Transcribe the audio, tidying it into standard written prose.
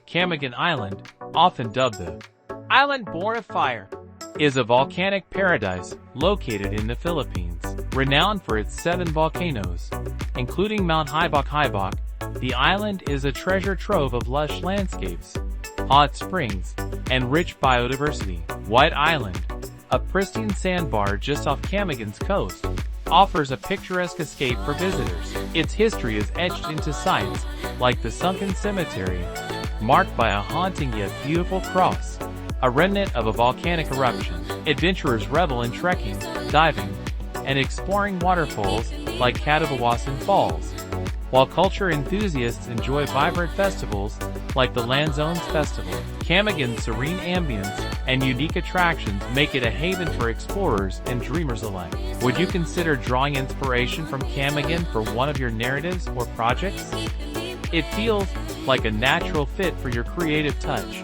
Camiguin Island, often dubbed the Island Born of Fire, is a volcanic paradise located in the Philippines. Renowned for its 7 volcanoes, including Mount Haibok. The island is a treasure trove of lush landscapes, hot springs, and rich biodiversity. White Island, a pristine sandbar just off Camiguin's coast, offers a picturesque escape for visitors. Its history is etched into sites like the sunken cemetery, marked by a haunting yet beautiful cross, a remnant of a volcanic eruption. Adventurers revel in trekking, diving, and exploring waterfalls like Catabawasan Falls, while culture enthusiasts enjoy vibrant festivals like the Lanzones Festival. Camiguin's serene ambience and unique attractions make it a haven for explorers and dreamers alike. Would you consider drawing inspiration from Camiguin for one of your narratives or projects? It feels like a natural fit for your creative touch.